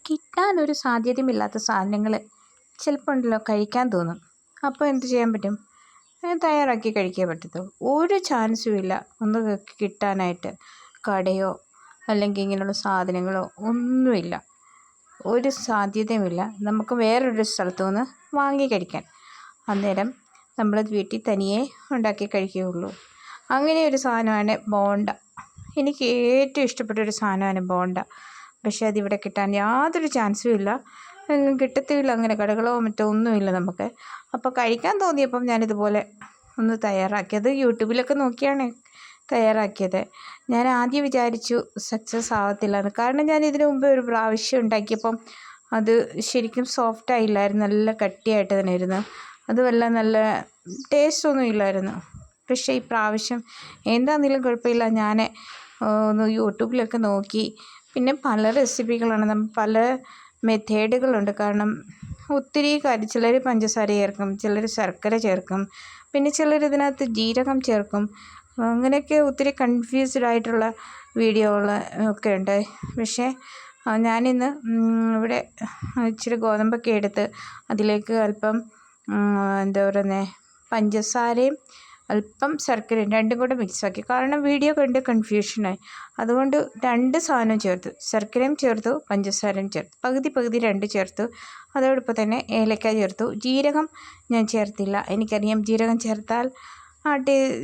കിട്ടാനൊരു സാധ്യതയുമില്ലാത്ത സാധനങ്ങൾ ചിലപ്പോൾ ഉണ്ടല്ലോ കഴിക്കാൻ തോന്നും. അപ്പോൾ എന്ത് ചെയ്യാൻ പറ്റും? തയ്യാറാക്കി കഴിക്കേ പറ്റത്തുള്ളൂ. ഒരു ചാൻസും ഇല്ല ഒന്ന് കിട്ടാനായിട്ട്. കടയോ അല്ലെങ്കിൽ ഇങ്ങനെയുള്ള സാധനങ്ങളോ ഒന്നുമില്ല. ഒരു സാധ്യതയുമില്ല നമുക്ക് വേറൊരു സ്ഥലത്തു നിന്ന് വാങ്ങി കഴിക്കാൻ. അന്നേരം നമ്മൾ വീട്ടിൽ തനിയെ ഉണ്ടാക്കി കഴിക്കുകയുള്ളൂ. അങ്ങനെ ഒരു സാധനമാണ് ബോണ്ട. എനിക്ക് ഏറ്റവും ഇഷ്ടപ്പെട്ടൊരു സാധനമാണ് ബോണ്ട. പക്ഷേ അതിവിടെ കിട്ടാൻ യാതൊരു ചാൻസും ഇല്ല. കിട്ടത്തുമില്ല. അങ്ങനെ കടകളോ മറ്റോ ഒന്നുമില്ല നമുക്ക്. അപ്പോൾ കഴിക്കാൻ തോന്നിയപ്പം ഞാനിതുപോലെ ഒന്ന് തയ്യാറാക്കിയത് യൂട്യൂബിലൊക്കെ നോക്കിയാണ് തയ്യാറാക്കിയത്. ഞാൻ ആദ്യം വിചാരിച്ചു സക്സസ് ആവത്തില്ലെന്ന്. കാരണം ഞാൻ ഇതിനു മുമ്പ് ഒരു പ്രാവശ്യം ഉണ്ടാക്കിയപ്പം അത് ശരിക്കും സോഫ്റ്റ് ആയില്ലായിരുന്നു. നല്ല കട്ടിയായിട്ട് തന്നെ ഇരുന്നു. അതുമല്ല നല്ല ടേസ്റ്റൊന്നും ഇല്ലായിരുന്നു. പക്ഷേ ഈ പ്രാവശ്യം എന്താണെങ്കിലും കുഴപ്പമില്ല. ഞാൻ ഒന്ന് യൂട്യൂബിലൊക്കെ നോക്കി. പിന്നെ പല റെസിപ്പികളാണ്, പല മെത്തേഡുകളുണ്ട്. കാരണം ഒത്തിരി കാര്യം, ചിലർ പഞ്ചസാര ചേർക്കും, ചിലർ ശർക്കര ചേർക്കും, പിന്നെ ചിലർ ഇതിനകത്ത് ജീരകം ചേർക്കും. അങ്ങനെയൊക്കെ ഒത്തിരി കൺഫ്യൂസ്ഡ് ആയിട്ടുള്ള വീഡിയോകൾ ഒക്കെ ഉണ്ട്. പക്ഷേ ഞാനിന്ന് ഇവിടെ ഇച്ചിരി ഗോതമ്പൊക്കെ എടുത്ത് അതിലേക്ക് അല്പം എന്താ പറയുന്നത് പഞ്ചസാരയും അല്പം ശർക്കരയും രണ്ടും കൂടെ മിക്സാക്കി. കാരണം വീഡിയോ കണ്ട് കൺഫ്യൂഷനായി. അതുകൊണ്ട് രണ്ട് സാധനം ചേർത്തു. ശർക്കരയും ചേർത്തു, പഞ്ചസാരയും ചേർത്തു. പകുതി രണ്ട് ചേർത്തു. അതോടൊപ്പം തന്നെ ഏലക്ക ചേർത്തു. ജീരകം ഞാൻ ചേർത്തില്ല. എനിക്കറിയാം ജീരകം ചേർത്താൽ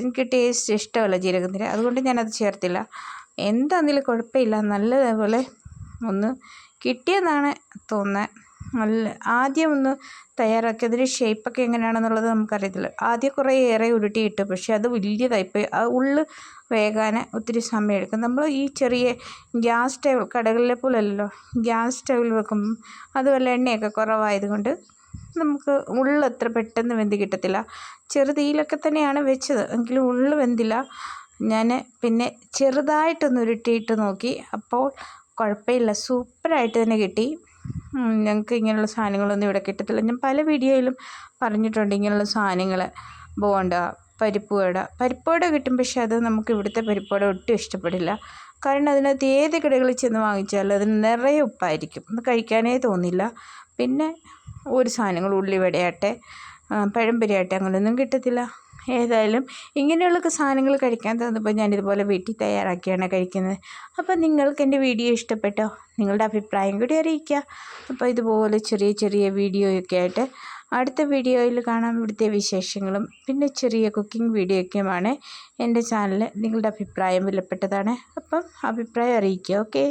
എനിക്ക് ടേസ്റ്റ് ഇഷ്ടമല്ല ജീരകത്തിന്. അതുകൊണ്ട് ഞാനത് ചേർത്തില്ല. എന്താണെങ്കിലും കുഴപ്പമില്ല. നല്ലതുപോലെ ഒന്ന് കിട്ടിയെന്നാണ് തോന്നുന്നത്. നല്ല ആദ്യം ഒന്ന് തയ്യാറാക്കിയതിന് ഷേപ്പൊക്കെ എങ്ങനെയാണെന്നുള്ളത് നമുക്കറിയത്തില്ല. ആദ്യം കുറേ ഏറെ ഉരുട്ടിയിട്ടു. പക്ഷേ അത് വലിയതായിപ്പോയി. ആ ഉള്ളു വേകാൻ ഒത്തിരി സമയമെടുക്കും. നമ്മൾ ഈ ചെറിയ ഗ്യാസ് സ്റ്റൗ, കടകളിലെ പോലല്ലല്ലോ, ഗ്യാസ് സ്റ്റൗവിൽ വെക്കുമ്പം അതുമല്ല എണ്ണയൊക്കെ കുറവായതുകൊണ്ട് നമുക്ക് ഉള്ളു അത്ര പെട്ടെന്ന് വെന്ത് കിട്ടത്തില്ല. ചെറുതീയിലൊക്കെ തന്നെയാണ് വെച്ചത്, എങ്കിലും ഉള്ളു വെന്തില്ല. ഞാൻ പിന്നെ ചെറുതായിട്ടൊന്ന് ഉരുട്ടിയിട്ട് നോക്കി. അപ്പോൾ കുഴപ്പമില്ല, സൂപ്പറായിട്ട് തന്നെ കിട്ടി. ഞങ്ങൾക്ക് ഇങ്ങനെയുള്ള സാധനങ്ങളൊന്നും ഇവിടെ കിട്ടത്തില്ല. ഞാൻ പല വീഡിയോയിലും പറഞ്ഞിട്ടുണ്ട് ഇങ്ങനെയുള്ള സാധനങ്ങൾ. ബോണ്ട, പരിപ്പ് വട കിട്ടും. പക്ഷേ അത് നമുക്ക് ഇവിടുത്തെ പരിപ്പ് വട ഒട്ടും ഇഷ്ടപ്പെടില്ല. കാരണം അതിനകത്ത് ഏത് കടകളിൽ ചെന്ന് വാങ്ങിച്ചാലും അതിന് നിറയെ ഉപ്പായിരിക്കും. അത് കഴിക്കാനേ തോന്നില്ല. പിന്നെ ഒരു സാധനങ്ങൾ ഉള്ളിവടയാട്ടെ പഴംപൊരിയാട്ടെ അങ്ങനെയൊന്നും കിട്ടത്തില്ല. ഏതായാലും ഇങ്ങനെയുള്ള സാധനങ്ങൾ കഴിക്കാൻ തോന്നുമ്പോൾ ഞാനിതുപോലെ വീട്ടിൽ തയ്യാറാക്കിയാണ് കഴിക്കുന്നത്. അപ്പോൾ നിങ്ങൾക്ക് എൻ്റെ വീഡിയോ ഇഷ്ടപ്പെട്ടോ? നിങ്ങളുടെ അഭിപ്രായം കൂടി അറിയിക്കുക. അപ്പോൾ ഇതുപോലെ ചെറിയ ചെറിയ വീഡിയോയൊക്കെ ആയിട്ട് അടുത്ത വീഡിയോയിൽ കാണാം. ഇവിടുത്തെ വിശേഷങ്ങളും പിന്നെ ചെറിയ കുക്കിംഗ് വീഡിയോയൊക്കെയുമാണ് എൻ്റെ ചാനൽ. നിങ്ങളുടെ അഭിപ്രായം വിലപ്പെട്ടതാണ്. അപ്പം അഭിപ്രായം അറിയിക്കുക. ഓക്കെ.